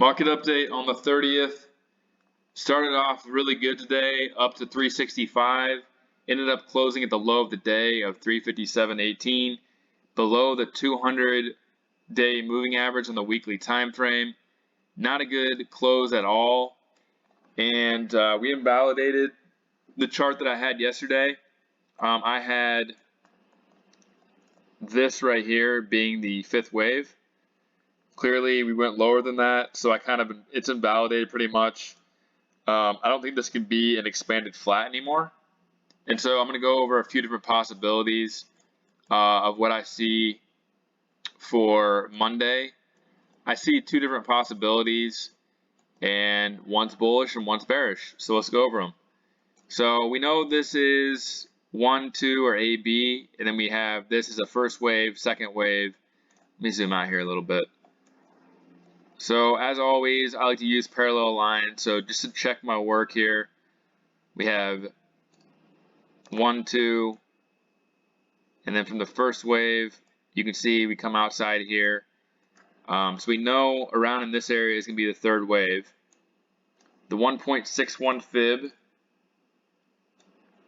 Market update on the 30th. Started off really good today, up to 365. Ended up closing at the low of the day of 357.18, below the 200-day moving average on the weekly time frame. Not a good close at all. And we invalidated the chart that I had yesterday. I had this right here being the fifth wave. Clearly, we went lower than that, so it's invalidated pretty much. I don't think this can be an expanded flat anymore. And so I'm going to go over a few different possibilities of what I see for Monday. I see two different possibilities, and one's bullish and one's bearish. So let's go over them. So we know this is 1, 2, or AB, and then we have this is a first wave, second wave. Let me zoom out here a little bit. So as always, I like to use parallel lines. So just to check my work here, we have 1, 2, and then from the first wave, you can see we come outside here. So we know around in this area is going to be the third wave. The 1.61 fib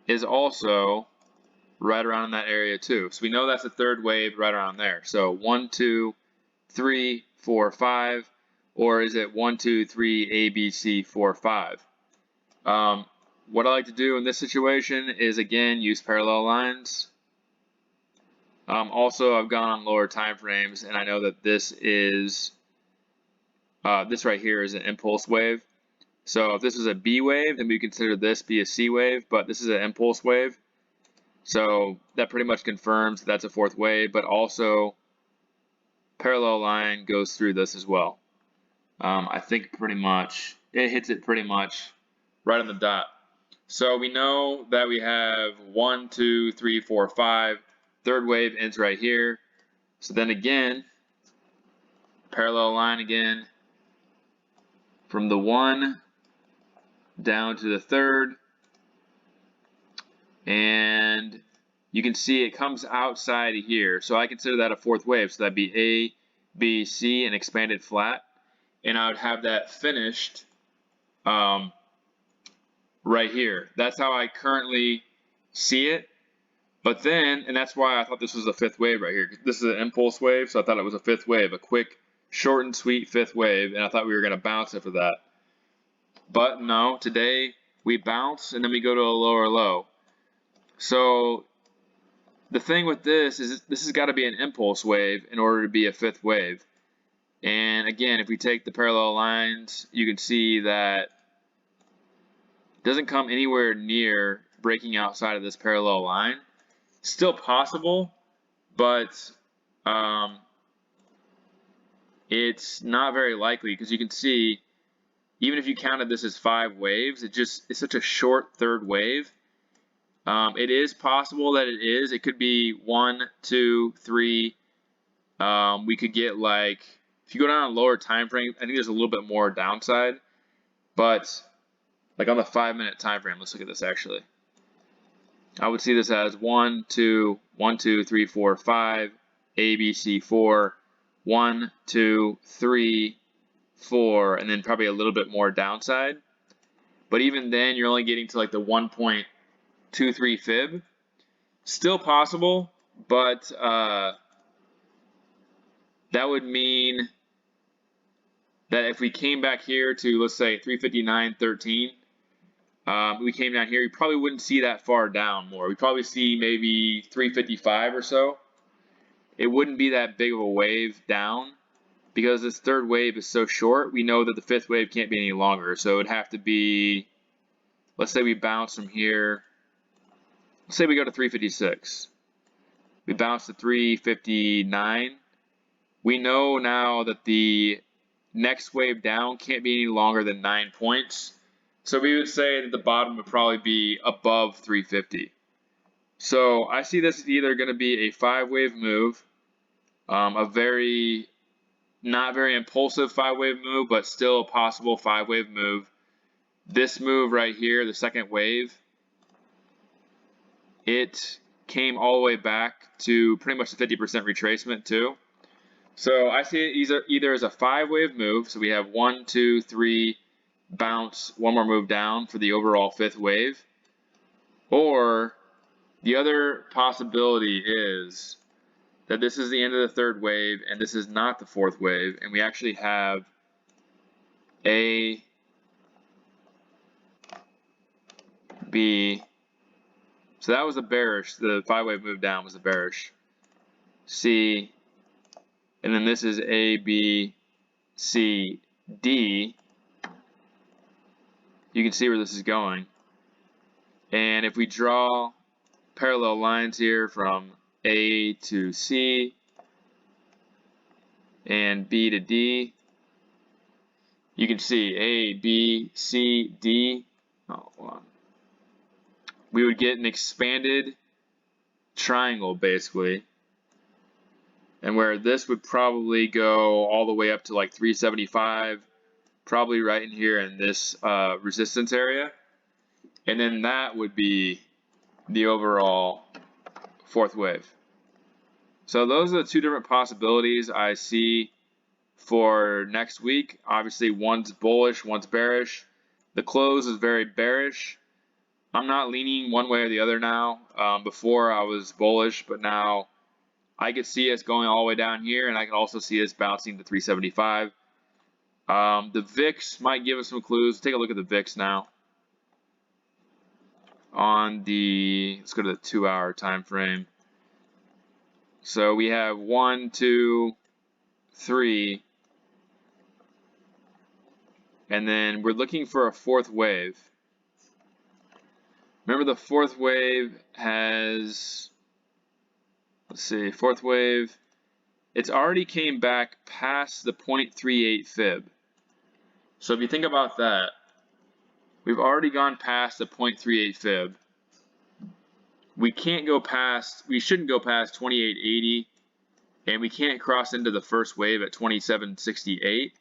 is also right around in that area too. So we know that's the third wave right around there. So 1, 2, 3, 4, 5. Or is it 1, 2, 3, A, B, C, 4, 5? What I like to do in this situation is, again, use parallel lines. Also, I've gone on lower time frames, and I know that this right here is an impulse wave. So if this is a B wave, then we consider this be a C wave, but this is an impulse wave. So that pretty much confirms that that's a fourth wave, but also parallel line goes through this as well. I think pretty much, it hits it pretty much right on the dot. So we know that we have 1, 2, 3, 4, 5. Third wave ends right here. So then again, parallel line again, from the 1 down to the third. And you can see it comes outside of here. So I consider that a fourth wave. So that'd be A, B, C, and expanded flat. And I would have that finished right here. That's how I currently see it. But then, and that's why I thought this was a fifth wave right here. This is an impulse wave, so I thought it was a fifth wave, a quick, short and sweet fifth wave, and I thought we were going to bounce it for that. But no, today we bounce and then we go to a lower low. So the thing with this is this has got to be an impulse wave in order to be a fifth wave. And again, if we take the parallel lines, you can see that it doesn't come anywhere near breaking outside of this parallel line. Still possible, but it's not very likely because you can see, even if you counted this as 5 waves, it's such a short third wave. It is possible that it is. It could be 1, 2, 3. We could get like, if you go down a lower time frame, I think there's a little bit more downside, but like on the 5-minute time frame, let's look at this actually. I would see this as 1, 2, 1, 2, 3, 4, 5, A, B, C, 4, 1, 2, 3, 4, and then probably a little bit more downside. But even then, you're only getting to like the 1.23 fib. Still possible, but that would mean that if we came back here to, let's say, 359.13, we came down here, you probably wouldn't see that far down more. We'd probably see maybe 355 or so. It wouldn't be that big of a wave down because this third wave is so short. We know that the fifth wave can't be any longer. So it would have to be, let's say we bounce from here. Let's say we go to 356. We bounce to 359. We know now that the next wave down can't be any longer than 9 points. So we would say that the bottom would probably be above 350. So I see this as either going to be a 5-wave move, a very, not very impulsive 5-wave move, but still a possible 5-wave move. This move right here, the second wave, it came all the way back to pretty much the 50% retracement too. So I see it either as a 5-wave move. So we have 1, 2, 3, bounce, one more move down for the overall 5th wave. Or the other possibility is that this is the end of the 3rd wave and this is not the 4th wave, and we actually have A, B. So that was a bearish. The 5-wave move down was a bearish. C, and then this is A, B, C, D. You can see where this is going. And if we draw parallel lines here from A to C and B to D, you can see A, B, C, D. Oh, hold on. We would get an expanded triangle basically, and where this would probably go all the way up to like 375, probably right in here in this resistance area, and then that would be the overall 4th wave. So those are the 2 different possibilities I see for next week. Obviously one's bullish, one's bearish. The close is very bearish. I'm not leaning one way or the other now. Before I was bullish, but now I could see us going all the way down here, and I can also see us bouncing to 375. The VIX might give us some clues. Take a look at the VIX now. On the, let's go to the 2-hour time frame. So we have 1, 2, 3, and then we're looking for a 4th wave. Remember, the 4th wave has, let's see, 4th wave, it's already came back past the 0.38 fib. So if you think about that, we've already gone past the 0.38 fib. We can't go past, we shouldn't go past 2880, and we can't cross into the 1st wave at 2768.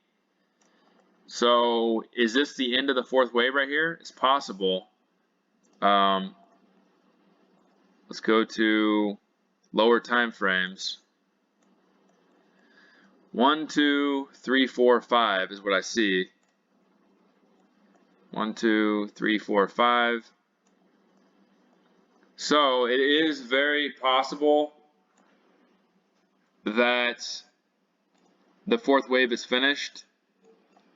So is this the end of the 4th wave right here? It's possible. Let's go to lower time frames. 1, 2, 3, 4, 5 is what I see. 1, 2, 3, 4, 5. So it is very possible that the 4th wave is finished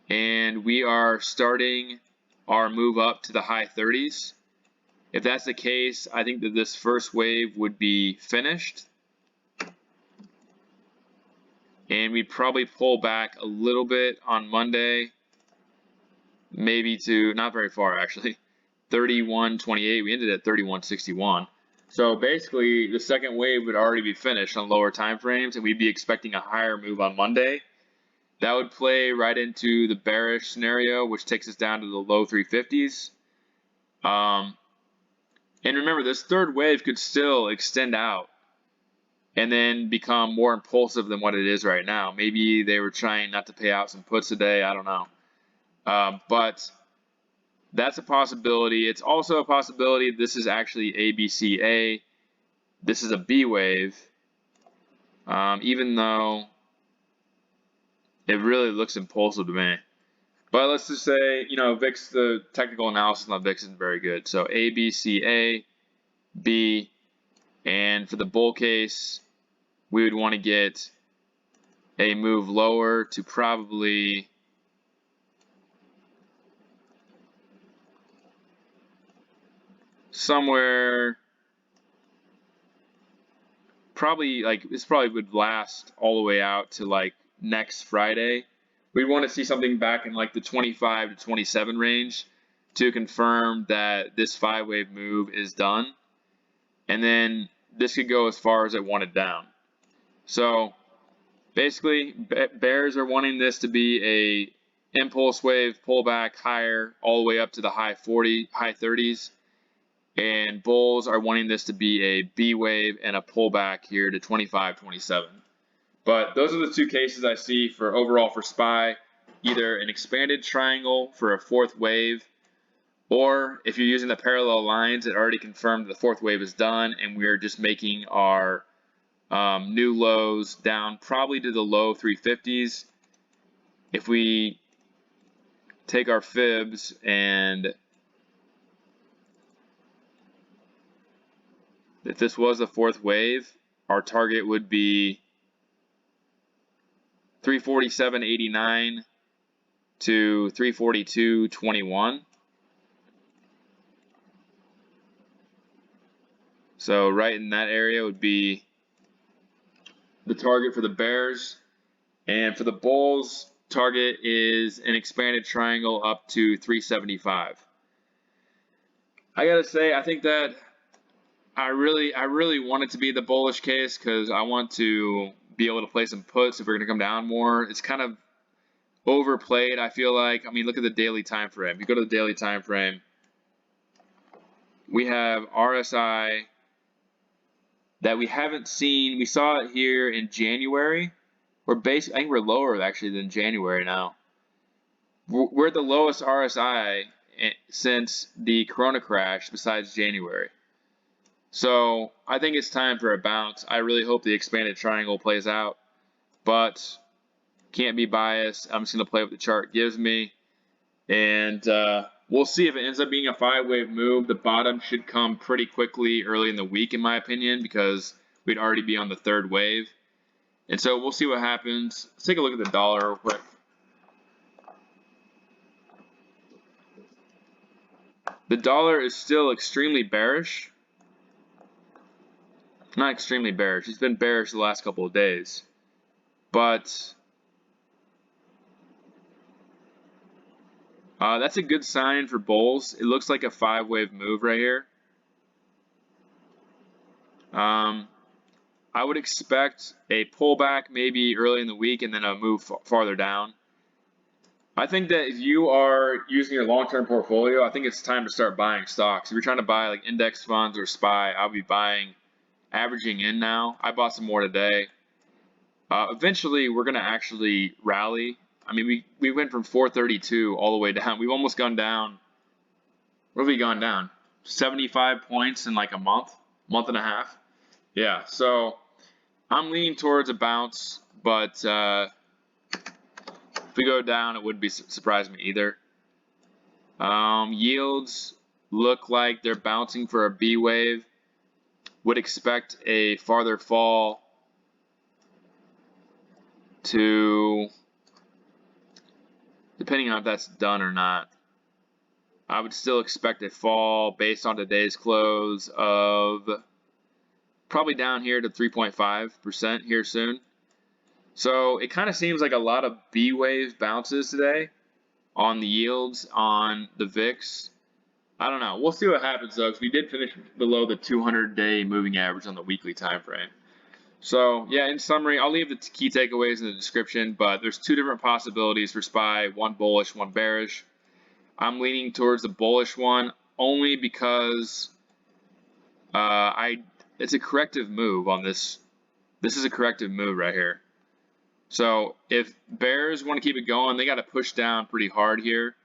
and we are starting our move up to the high 30s. If that's the case, I think that this 1st wave would be finished, and we'd probably pull back a little bit on Monday, maybe to, not very far actually, 31.28. We ended at 31.61. So basically the 2nd wave would already be finished on lower time frames, and we'd be expecting a higher move on Monday. That would play right into the bearish scenario, which takes us down to the low 350s. And remember, this 3rd wave could still extend out and then become more impulsive than what it is right now. Maybe they were trying not to pay out some puts today. I don't know. But that's a possibility. It's also a possibility this is actually ABCA. This is a B wave, even though it really looks impulsive to me. But let's just say, you know, VIX, the technical analysis on VIX isn't very good. So A, B, C, A, B, and for the bull case, we would want to get a move lower to probably somewhere, probably like, this probably would last all the way out to like next Friday. We want to see something back in like the 25 to 27 range to confirm that this 5-wave move is done. And then this could go as far as it wanted down. So basically, bears are wanting this to be a impulse wave pullback higher all the way up to the high 30s. And bulls are wanting this to be a B wave and a pullback here to 25, 27. But those are the 2 cases I see for overall for SPY, either an expanded triangle for a 4th wave, or if you're using the parallel lines, it already confirmed the 4th wave is done and we're just making our New lows down probably to the low 350s. If we take our fibs and if this was a fourth wave, our target would be 347.89 to 342.21. So right in that area would be the target for the bears. And for the bulls, target is an expanded triangle up to 375. I gotta say, I think that I really want it to be the bullish case because I want to be able to play some puts if we're gonna come down more. It's kind of overplayed, I feel like. I mean, look at the daily time frame. You go to the daily time frame, we have RSI that we haven't seen. We saw it here in January. I think we're lower actually than January now. We're the lowest RSI since the Corona crash besides January. So I think it's time for a bounce. I really hope the expanded triangle plays out, but can't be biased. I'm just going to play what the chart gives me, and we'll see if it ends up being a 5-wave move. The bottom should come pretty quickly early in the week, in my opinion, because we'd already be on the 3rd wave. And so we'll see what happens. Let's take a look at the dollar real quick. The dollar is still extremely bearish. Not extremely bearish. It's been bearish the last couple of days. But that's a good sign for bulls. It looks like a 5-wave move right here. I would expect a pullback maybe early in the week and then a move farther down. I think that if you are using your long-term portfolio, I think it's time to start buying stocks. If you're trying to buy like index funds or SPY, I'll be buying, averaging in now. I bought some more today. Eventually, we're going to actually rally. I mean, we went from 432 all the way down. We've almost gone down. What have we gone down? 75 points in like a month and a half. Yeah, so I'm leaning towards a bounce, but if we go down, it wouldn't surprise me either. Yields look like they're bouncing for a B wave. Would expect a farther fall to, depending on if that's done or not. I would still expect a fall based on today's close of probably down here to 3.5% here soon. So it kind of seems like a lot of B wave bounces today on the yields on the VIX. I don't know. We'll see what happens though, because we did finish below the 200-day moving average on the weekly time frame. So yeah, in summary, I'll leave the key takeaways in the description, but there's 2 different possibilities for SPY, one bullish, one bearish. I'm leaning towards the bullish one only because it's a corrective move on this. This is a corrective move right here. So if bears want to keep it going, they got to push down pretty hard here.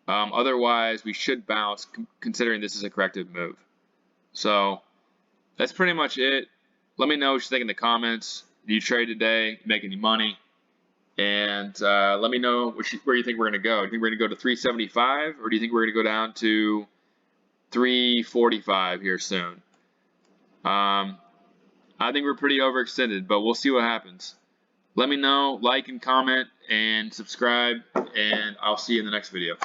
Otherwise, we should bounce considering this is a corrective move. So that's pretty much it. Let me know what you think in the comments. Do you trade today? Make any money? And let me know where you think we're going to go. Do you think we're going to go to 375 or do you think we're going to go down to 345 here soon? I think we're pretty overextended, but we'll see what happens. Let me know, like and comment and subscribe, and I'll see you in the next video.